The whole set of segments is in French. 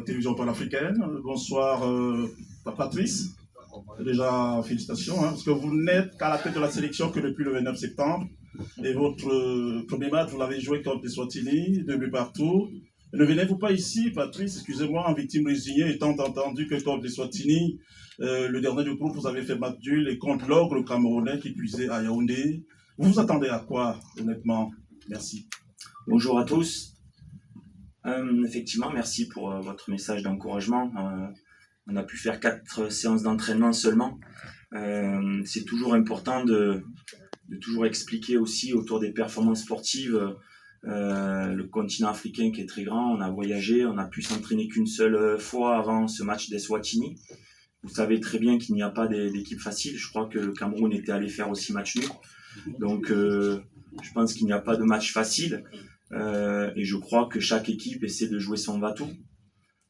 télévision panafricaine. Bonsoir Patrice. Déjà, félicitations, parce que vous n'êtes qu'à la tête de la sélection que depuis le 29 septembre. Et votre premier match, vous l'avez joué contre les Swatini, 2 buts partout. Ne venez-vous pas ici, Patrice, excusez-moi, en victime résignée, étant entendu que contre les Swatini, le dernier du groupe, vous avez fait match nul et contre l'ogre camerounais qui puisait à Yaoundé. Vous vous attendez à quoi, honnêtement? Merci. Bonjour à tous. Effectivement, merci pour votre message d'encouragement. On a pu faire 4 séances d'entraînement seulement. C'est toujours important de toujours expliquer aussi autour des performances sportives le continent africain qui est très grand. On a voyagé, on a pu s'entraîner qu'une seule fois avant ce match des Swatini. Vous savez très bien qu'il n'y a pas d'équipe facile. Je crois que le Cameroun était allé faire aussi match nul. Donc je pense qu'il n'y a pas de match facile. Et je crois que chaque équipe essaie de jouer son va-tout.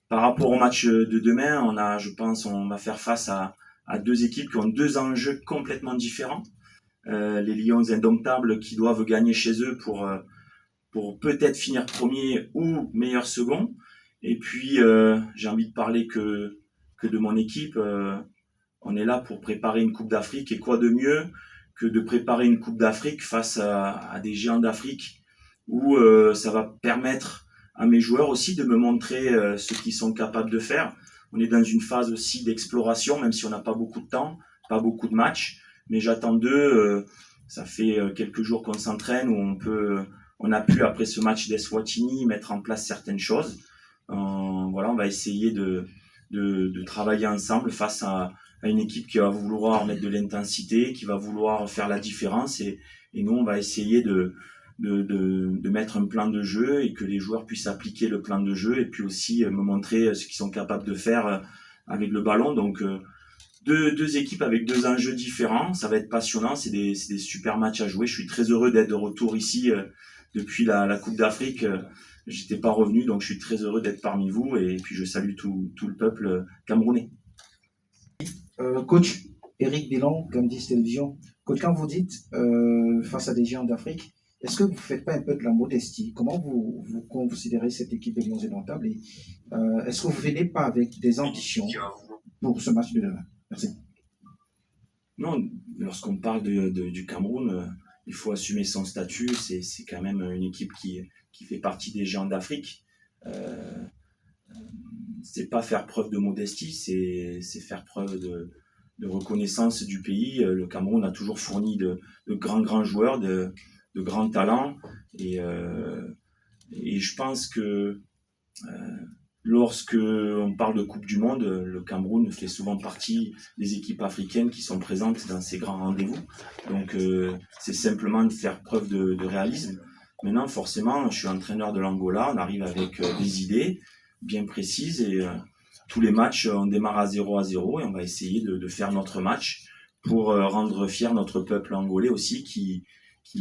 Par rapport au match de demain, on va faire face à 2 équipes qui ont 2 enjeux complètement différents. Les Lions indomptables qui doivent gagner chez eux pour peut-être finir premier ou meilleur second. Et puis j'ai envie de parler que de mon équipe. On est là pour préparer une Coupe d'Afrique, et quoi de mieux que de préparer une Coupe d'Afrique face à des géants d'Afrique, où ça va permettre à mes joueurs aussi de me montrer ce qu'ils sont capables de faire. On est dans une phase aussi d'exploration, même si on n'a pas beaucoup de temps, pas beaucoup de matchs, mais j'attends d'eux. Ça fait quelques jours qu'on s'entraîne, où on a pu, après ce match des Swatini, mettre en place certaines choses. Voilà, on va essayer de travailler ensemble face à une équipe qui va vouloir mettre de l'intensité, qui va vouloir faire la différence, et nous on va essayer de mettre un plan de jeu et que les joueurs puissent appliquer le plan de jeu, et puis aussi me montrer ce qu'ils sont capables de faire avec le ballon. Donc deux équipes avec 2 enjeux différents, ça va être passionnant, c'est des super matchs à jouer. Je suis très heureux d'être de retour ici depuis la Coupe d'Afrique. J'étais pas revenu, donc je suis très heureux d'être parmi vous, et puis je salue tout le peuple camerounais. Coach Eric Bellon, Gandhi Télévision. Coach, quand vous dites face à des géants d'Afrique, est-ce que vous ne faites pas un peu de la modestie? Comment vous considérez cette équipe des Lions indomptables, et est-ce que vous ne venez pas avec des ambitions pour ce match de demain? Merci. Non, lorsqu'on parle du Cameroun, il faut assumer son statut. C'est quand même une équipe qui fait partie des géants d'Afrique. C'est pas faire preuve de modestie, c'est faire preuve de reconnaissance du pays. Le Cameroun a toujours fourni de grands joueurs, de grands talents, et je pense que lorsque on parle de Coupe du Monde, le Cameroun fait souvent partie des équipes africaines qui sont présentes dans ces grands rendez-vous. Donc c'est simplement de faire preuve de réalisme. Maintenant, forcément, je suis entraîneur de l'Angola, on arrive avec des idées bien précises, et tous les matchs, on démarre à 0-0, et on va essayer de faire notre match pour rendre fier notre peuple angolais aussi, qui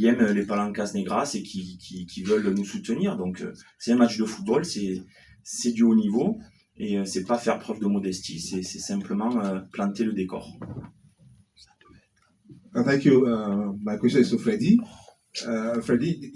aime les Palancas Negras et qui veulent nous soutenir. Donc c'est un match de football, c'est du haut niveau, et c'est pas faire preuve de modestie, c'est simplement planter le décor. Thank you. My question is to Freddy. Freddy,